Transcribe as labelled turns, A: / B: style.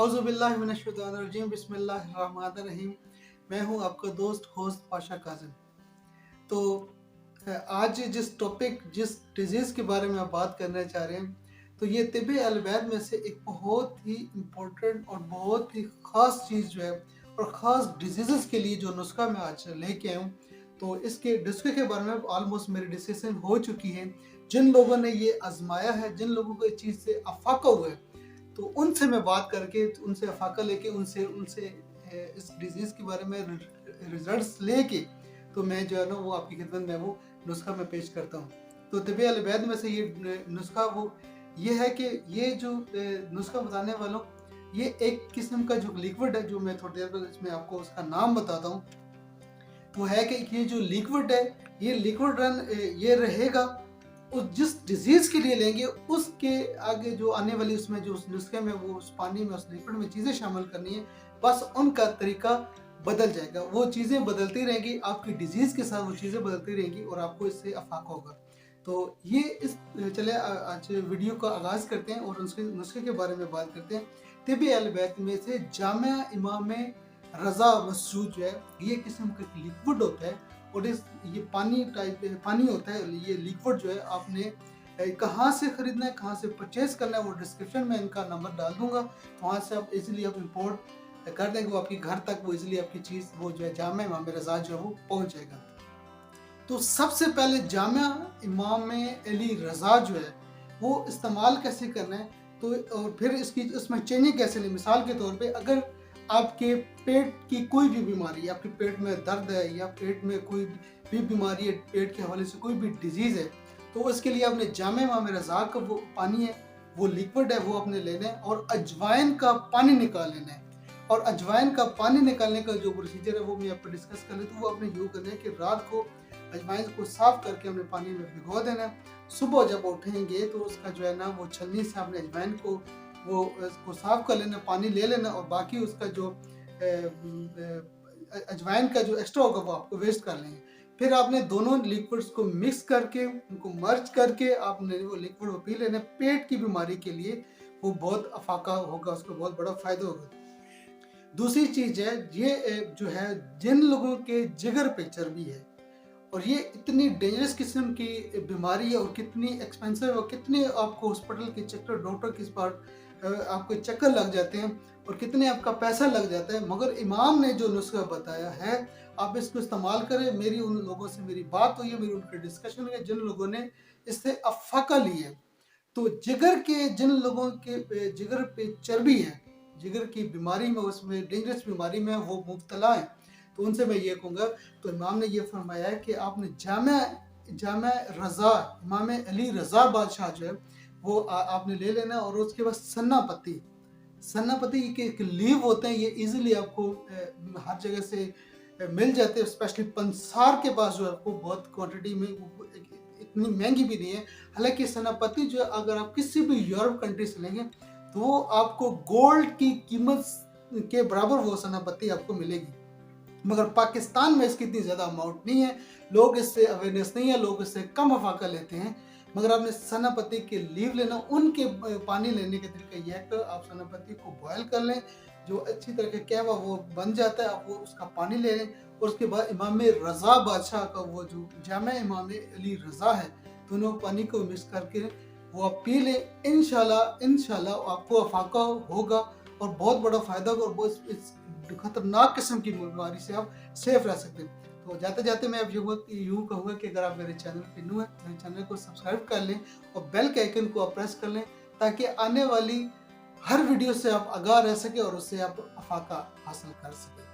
A: औज़ुबिल्लाहिमिनश्शैतानिर्रजीम बिस्मिल्लाहिर्रहमानिर्रहीम। मैं हूं आपका दोस्त होस्ट पाशा काज़िम। तो आज जिस डिजीज़ के बारे में आप बात करना चाह रहे हैं, तो ये तिब्बे अलवैद में से एक बहुत ही इम्पोर्टेंट और बहुत ही ख़ास चीज़ जो है और ख़ास डिजीज़ के लिए जो नुस्खा मैं आज लेके आया हूँ, तो इसके नुस्खे के बारे में ऑलमोस्ट मेरी डिस्कशन हो चुकी है। जिन लोगों ने ये आजमाया है, जिन लोगों को इस चीज़ से अफाका हुआ है, तो उनसे मैं बात करके, उनसे अफाका लेके, उनसे उनसे इस डिजीज़ के बारे में रिजल्ट्स लेके, तो मैं जो है ना वो आपकी खिदमत में वो नुस्खा मैं पेश करता हूँ। तो तिब्बे अलवैद में से ये नुस्खा वो ये है कि ये जो नुस्खा बताने वाला हूँ, ये एक किस्म का जो लिक्विड है, जो मैं थोड़ी देर बाद इसमें आपको उसका नाम बताता हूँ। तो है कि ये जो लिक्विड है, ये लिक्विड ये रहेगा उस जिस डिजीज़ के लिए लेंगे, उसके आगे जो आने वाली उसमें जो उस नुस्खे में वो उस पानी में उस लिक्विड में चीज़ें शामिल करनी है, बस उनका तरीका बदल जाएगा। वो चीज़ें बदलती रहेंगी, आपकी डिजीज़ के साथ वो चीज़ें बदलती रहेंगी और आपको इससे अफाका होगा। तो ये चले आज वीडियो का आगाज़ करते हैं और उसके नुस्खे के बारे में बात करते हैं। तिब्बे अलवैद में से जामिया इमाम रज़ा मसऊद जो है, ये किस्म का लिक्विड होता है और ये पानी होता है। ये लिक्विड जो है आपने कहाँ से ख़रीदना है, कहाँ से परचेज़ करना है, वो डिस्क्रिप्शन में इनका नंबर डाल दूँगा। तो वहाँ से आप इजीली आप इंपोर्ट कर देंगे, वो आपके घर तक वो इजीली आपकी चीज़ वो जो है जामिया इमाम रज़ा जो है वो पहुँच जाएगा। तो सबसे पहले जामिया इमाम अली रज़ा जो है वो इस्तेमाल कैसे करना है, तो और फिर इसमें चेंजिंग कैसे लें। मिसाल के तौर पे अगर आपके पेट की कोई भी बीमारी है, आपके पेट में दर्द है या पेट में कोई भी बीमारी है, पेट के हवाले से कोई भी डिजीज़ है, तो उसके लिए आपने जामिया इमाम रज़ा का वो पानी है, वो लिक्विड है, वो आपने लेना है और अजवाइन का पानी निकाल लेना है। और अजवाइन का पानी निकालने का जो प्रोसीजर है वो मैं आपको डिस्कस कर लेता हूँ। वो आपने यूँ करना है कि रात को अजवाइन को साफ़ करके हमने पानी में भिगो देना है। सुबह जब उठेंगे तो उसका जो है ना वो छलनी से आपने अजवाइन को वो इसको साफ़ कर लेना, पानी ले लेना और बाकी उसका जो अजवाइन का जो एक्स्ट्रा होगा वो आपको वेस्ट कर लेंगे। फिर आपने दोनों लिक्विड्स को मिक्स करके, उनको मर्ज करके आपने वो लिक्विड पी लेना। पेट की बीमारी के लिए वो बहुत अफाका होगा, उसको बहुत बड़ा फ़ायदा होगा। दूसरी चीज़ है, ये जो है जिन लोगों के जिगर पे चर्बी है और ये इतनी डेंजरस किस्म की बीमारी है और कितनी एक्सपेंसिव और कितने आपको हॉस्पिटल के चक्कर, डॉक्टर के पास आपको चक्कर लग जाते हैं और कितने आपका पैसा लग जाता है, मगर इमाम ने जो नुस्खा बताया है आप इसको इस्तेमाल करें। मेरी उन लोगों से मेरी बात हुई है, मेरी उनके डिस्कशन है जिन लोगों ने इससे अफाका ली है। तो जिगर के जिन लोगों के जिगर पे चर्बी है, जिगर की बीमारी में, उसमें डेंजरस बीमारी में वो मुब्तला है, तो उनसे मैं ये कहूँगा, तो इमाम ने ये फरमाया है कि आपने जामिया रज़ा इमाम अली रज़ा बादशाह जो है वो आपने ले लेना और उसके बाद सन्ना पत्ती के लीव होते हैं, ये इजीली आपको हर जगह से मिल जाते हैं। स्पेशली पंसार के पास जो है आपको बहुत क्वांटिटी में इतनी महंगी भी नहीं है। हालांकि सन्ना पत्ती जो है अगर आप किसी भी यूरोप कंट्री से लेंगे तो वो आपको गोल्ड की कीमत के बराबर वो सन्ना पत्ती आपको मिलेगी, मगर पाकिस्तान में इसकी इतनी ज़्यादा अमाउंट नहीं है, लोग इससे अवेयरनेस नहीं है, लोग इससे कम अफाका लेते हैं। मगर आपने सन्ना पत्ती के लीव लेना, उनके पानी लेने का तरीका यह है कि आप सन्ना पत्ती को बॉयल कर लें, जो अच्छी तरह का कहवा वो बन जाता है, आप वो उसका पानी ले लें और उसके बाद इमाम रज़ा बादशाह का वो जो जामिया इमाम अली रज़ा है, दोनों पानी को मिक्स करके वो आप पी लें। इंशाल्लाह आपको अफाका होगा और बहुत बड़ा फ़ायदा होगा और बहुत इस खतरनाक किस्म की बीमारी से आप सेफ रह सकते हैं। तो जाते जाते मैं अब यूँ कहूँगा कि अगर आप मेरे चैनल पे न्यू हैं, मेरे चैनल को सब्सक्राइब कर लें और बेल के आइकन को आप प्रेस कर लें, ताकि आने वाली हर वीडियो से आप आगाह रह सकें और उससे आप अफाका हासिल कर सकें।